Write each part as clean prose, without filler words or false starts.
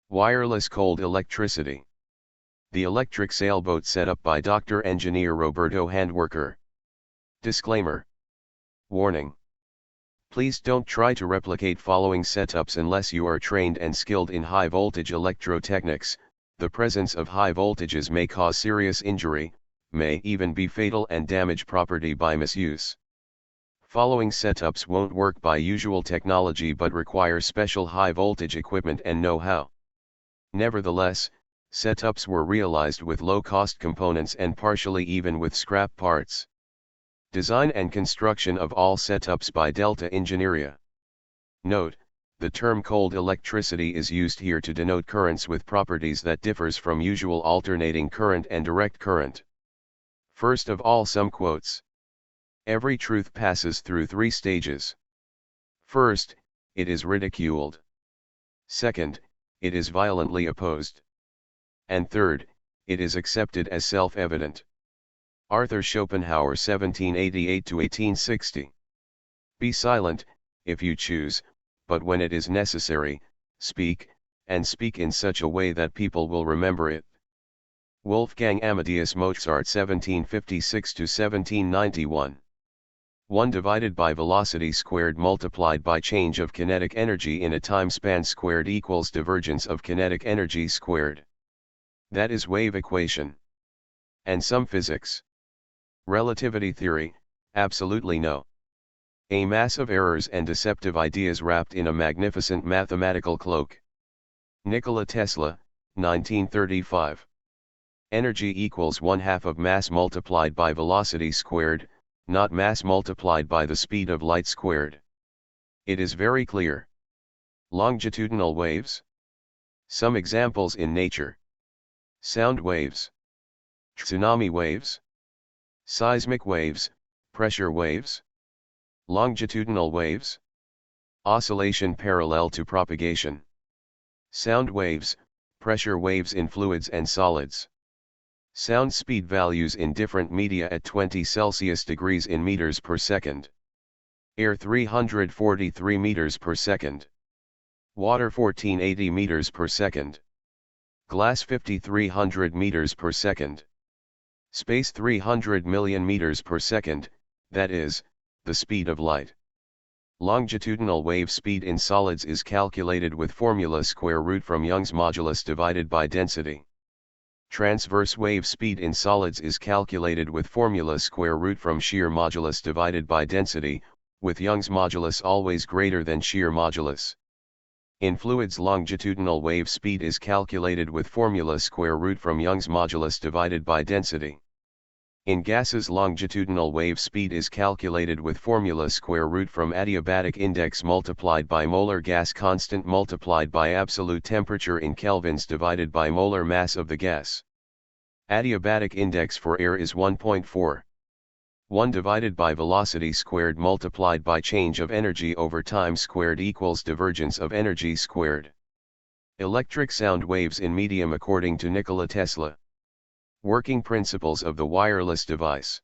Wireless cold electricity. The electric sailboat set up by Dr. Engineer Roberto Handwerker. Disclaimer. Warning. Please don't try to replicate following setups unless you are trained and skilled in high voltage electrotechnics. The presence of high voltages may cause serious injury, may even be fatal and damage property by misuse. Following setups won't work by usual technology but require special high voltage equipment and know-how. Nevertheless, setups were realized with low-cost components and partially even with scrap parts. Design and construction of all setups by Delta Engineering. Note, the term cold electricity is used here to denote currents with properties that differs from usual alternating current and direct current. First of all, some quotes. Every truth passes through 3 stages. First, it is ridiculed. Second, it is violently opposed. And third, it is accepted as self-evident. Arthur Schopenhauer 1788–1860. Be silent, if you choose, but when it is necessary, speak, and speak in such a way that people will remember it. Wolfgang Amadeus Mozart 1756–1791. 1 divided by velocity squared multiplied by change of kinetic energy in a time span squared equals divergence of kinetic energy squared. That is wave equation. And some physics. Relativity theory, absolutely no. A mass of errors and deceptive ideas wrapped in a magnificent mathematical cloak. Nikola Tesla, 1935. Energy equals 1/2 of mass multiplied by velocity squared, not mass multiplied by the speed of light squared. It is very clear. Longitudinal waves. Some examples in nature. Sound waves. Tsunami waves. Seismic waves, pressure waves. Longitudinal waves. Oscillation parallel to propagation. Sound waves, pressure waves in fluids and solids. Sound speed values in different media at 20 Celsius degrees in meters per second. Air 343 meters per second. Water 1480 meters per second. Glass 5300 meters per second. Space 300 million meters per second, that is, the speed of light. Longitudinal wave speed in solids is calculated with formula square root from Young's modulus divided by density. Transverse wave speed in solids is calculated with formula square root from shear modulus divided by density, with Young's modulus always greater than shear modulus. In fluids, longitudinal wave speed is calculated with formula square root from Young's modulus divided by density. In gases, longitudinal wave speed is calculated with formula square root from adiabatic index multiplied by molar gas constant multiplied by absolute temperature in kelvins divided by molar mass of the gas. Adiabatic index for air is 1.4. 1 divided by velocity squared multiplied by change of energy over time squared equals divergence of energy squared. Electric sound waves in medium according to Nikola Tesla. Working principles of the wireless device.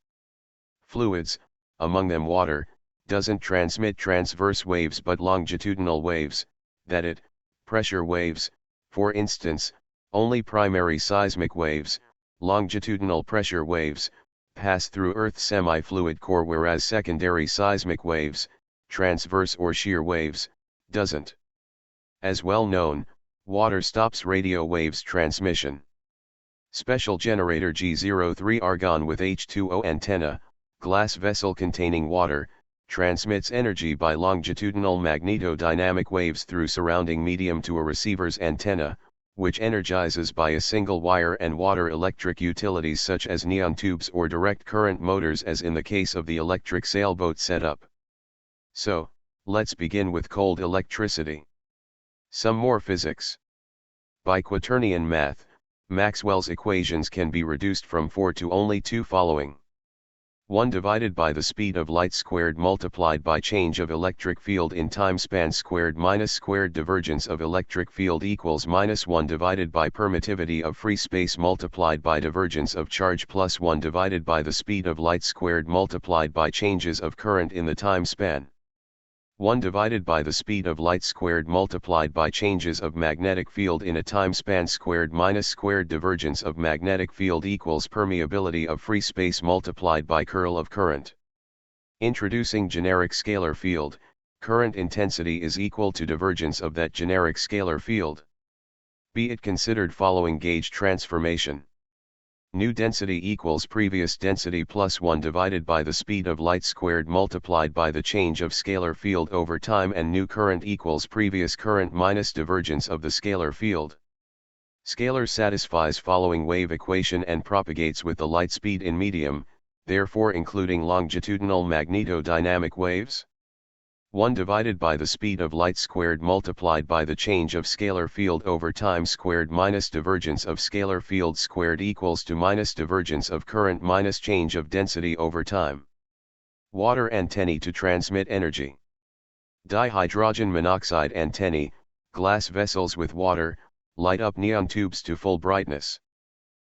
Fluids, among them water, doesn't transmit transverse waves but longitudinal waves, that it, pressure waves, for instance, only primary seismic waves, longitudinal pressure waves, pass through Earth's semi-fluid core whereas secondary seismic waves, transverse or shear waves, doesn't. As well known, water stops radio waves transmission. Special generator G03 argon with H2O antenna, glass vessel containing water, transmits energy by longitudinal magnetodynamic waves through surrounding medium to a receiver's antenna, which energizes by a single wire and water electric utilities such as neon tubes or direct current motors as in the case of the electric sailboat setup. So, let's begin with cold electricity. Some more physics. By quaternion math, Maxwell's equations can be reduced from 4 to only 2 following. 1 divided by the speed of light squared multiplied by change of electric field in time span squared minus squared divergence of electric field equals minus 1 divided by permittivity of free space multiplied by divergence of charge plus 1 divided by the speed of light squared multiplied by changes of current in the time span. 1 divided by the speed of light squared multiplied by changes of magnetic field in a time span squared minus squared divergence of magnetic field equals permeability of free space multiplied by curl of current. Introducing generic scalar field, current intensity is equal to divergence of that generic scalar field. Be it considered following gauge transformation. New density equals previous density plus 1 divided by the speed of light squared multiplied by the change of scalar field over time, and new current equals previous current minus divergence of the scalar field. Scalar satisfies following wave equation and propagates with the light speed in medium, therefore including longitudinal magnetodynamic waves. 1 divided by the speed of light squared multiplied by the change of scalar field over time squared minus divergence of scalar field squared equals to minus divergence of current minus change of density over time. Water antennae to transmit energy. Dihydrogen monoxide antennae, glass vessels with water, light up neon tubes to full brightness.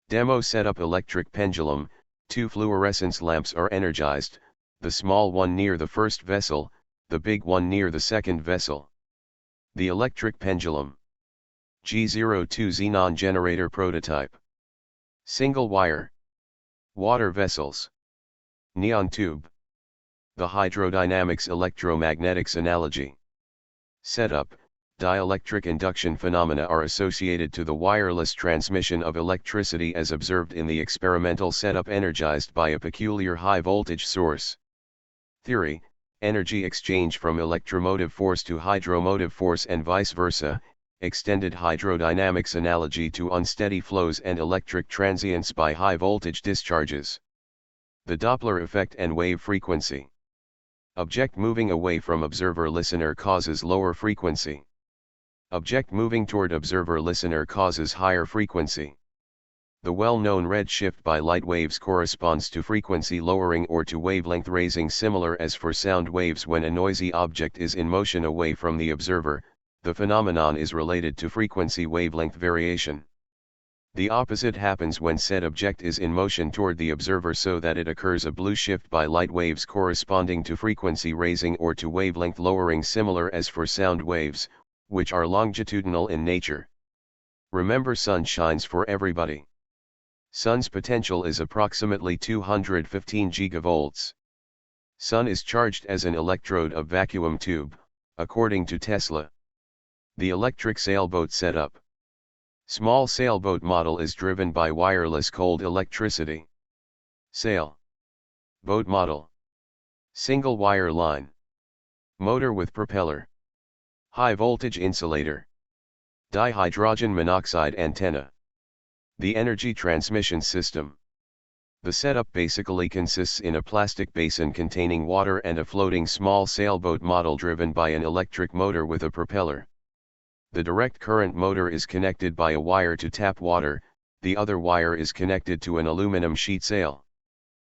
Demo setup: electric pendulum, 2 fluorescence lamps are energized, the small one near the first vessel, the big one near the second vessel. The electric pendulum. G02 xenon generator prototype. Single wire. Water vessels. Neon tube. The hydrodynamics electromagnetics analogy. Setup: dielectric induction phenomena are associated to the wireless transmission of electricity as observed in the experimental setup energized by a peculiar high voltage source. Theory: energy exchange from electromotive force to hydromotive force and vice versa, extended hydrodynamics analogy to unsteady flows and electric transients by high voltage discharges. The Doppler effect and wave frequency. Object moving away from observer-listener causes lower frequency. Object moving toward observer-listener causes higher frequency. The well-known redshift by light waves corresponds to frequency lowering or to wavelength raising, similar as for sound waves. When a noisy object is in motion away from the observer, the phenomenon is related to frequency wavelength variation. The opposite happens when said object is in motion toward the observer, so that it occurs a blue shift by light waves corresponding to frequency raising or to wavelength lowering, similar as for sound waves, which are longitudinal in nature. Remember, sun shines for everybody. Sun's potential is approximately 215 gigavolts. Sun is charged as an electrode of vacuum tube, according to Tesla. The electric sailboat setup. Small sailboat model is driven by wireless cold electricity. Sail boat model. Single wire line. Motor with propeller. High voltage insulator. Dihydrogen monoxide antenna. The energy transmission system. The setup basically consists in a plastic basin containing water and a floating small sailboat model driven by an electric motor with a propeller. The direct current motor is connected by a wire to tap water, the other wire is connected to an aluminum sheet sail.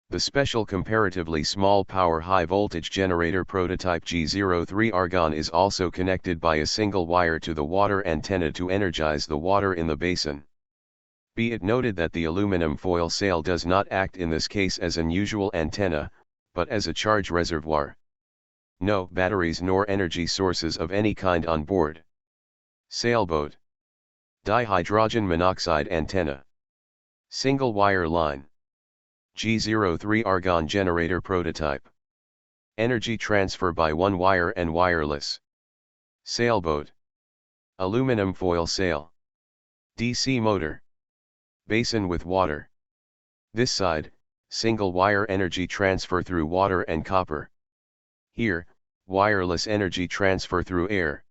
The special comparatively small power high voltage generator prototype G03 argon is also connected by a single wire to the water antenna to energize the water in the basin. Be it noted that the aluminum foil sail does not act in this case as an usual antenna, but as a charge reservoir. No batteries nor energy sources of any kind on board. Sailboat. Dihydrogen monoxide antenna. Single wire line. G03 argon generator prototype. Energy transfer by one wire and wireless. Sailboat. Aluminum foil sail. DC motor. Basin with water. This side, single wire energy transfer through water and copper. Here, wireless energy transfer through air.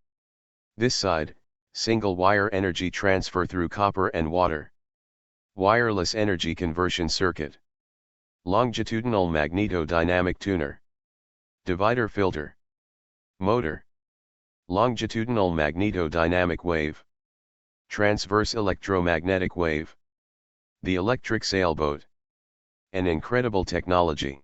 This side, single wire energy transfer through copper and water. Wireless energy conversion circuit. Longitudinal magnetodynamic tuner. Divider filter. Motor. Longitudinal magnetodynamic wave. Transverse electromagnetic wave. The electric sailboat. An incredible technology.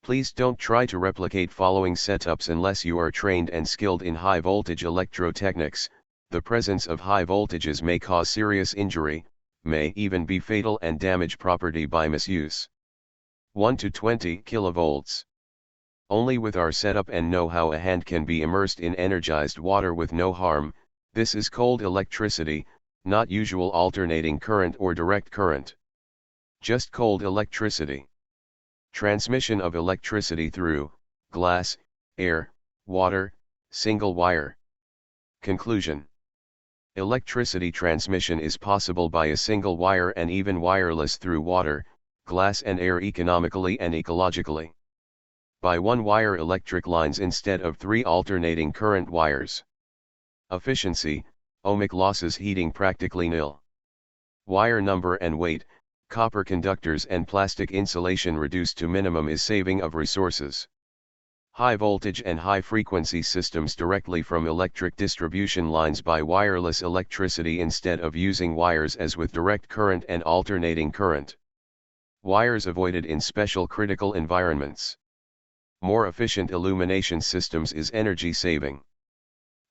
Please don't try to replicate following setups unless you are trained and skilled in high voltage electrotechnics. The presence of high voltages may cause serious injury, may even be fatal and damage property by misuse. 1 to 20 kilovolts. Only with our setup and know-how a hand can be immersed in energized water with no harm. This is cold electricity, not usual alternating current or direct current. Just cold electricity. Transmission of electricity through glass, air, water, single wire. Conclusion. Electricity transmission is possible by a single wire and even wireless through water, glass and air economically and ecologically. By one wire electric lines instead of 3 alternating current wires. Efficiency, ohmic losses heating practically nil. Wire number and weight, copper conductors and plastic insulation reduced to minimum is saving of resources. High voltage and high frequency systems directly from electric distribution lines by wireless electricity instead of using wires as with direct current and alternating current. Wires avoided in special critical environments. More efficient illumination systems is energy saving.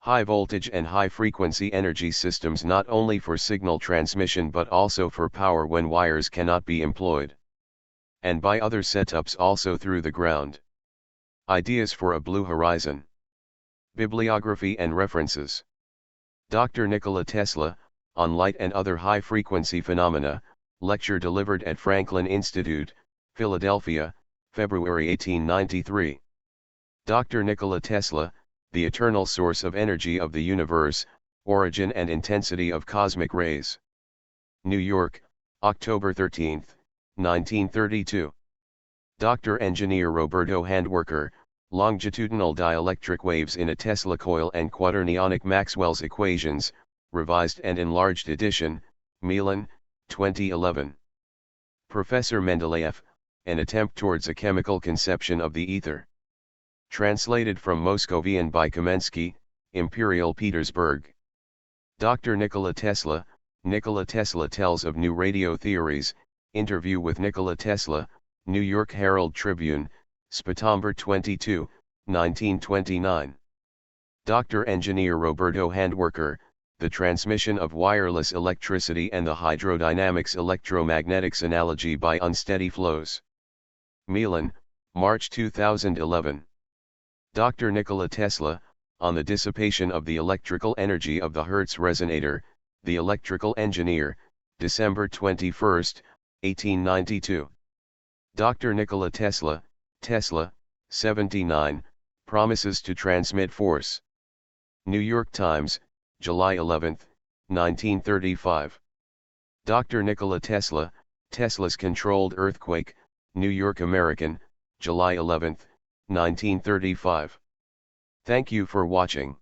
High voltage and high frequency energy systems not only for signal transmission but also for power when wires cannot be employed. And by other setups also through the ground. Ideas for a blue horizon. Bibliography and references. Dr. Nikola Tesla, on Light and Other High-Frequency Phenomena, lecture delivered at Franklin Institute, Philadelphia, February 1893. Dr. Nikola Tesla, The Eternal Source of Energy of the Universe, Origin and Intensity of Cosmic Rays. New York, October 13, 1932. Dr. Engineer Roberto Handwerker, Longitudinal Dielectric Waves in a Tesla Coil and Quaternionic Maxwell's Equations, Revised and Enlarged Edition, Milan, 2011. Professor Mendeleev, An Attempt Towards a Chemical Conception of the Ether. Translated from Moscovian by Kamensky, Imperial Petersburg. Dr. Nikola Tesla, Nikola Tesla tells of new radio theories, interview with Nikola Tesla, New York Herald Tribune, September 22, 1929. Dr. Engineer Roberto Handwerker, The Transmission of Wireless Electricity and the Hydrodynamics Electromagnetics Analogy by Unsteady Flows. Milan, March 2011. Dr. Nikola Tesla, On the Dissipation of the Electrical Energy of the Hertz Resonator, The Electrical Engineer, December 21, 1892. Dr. Nikola Tesla, Tesla, 79, Promises to Transmit Force. New York Times, July 11, 1935. Dr. Nikola Tesla, Tesla's Controlled Earthquake, New York American, July 11, 1935. Thank you for watching.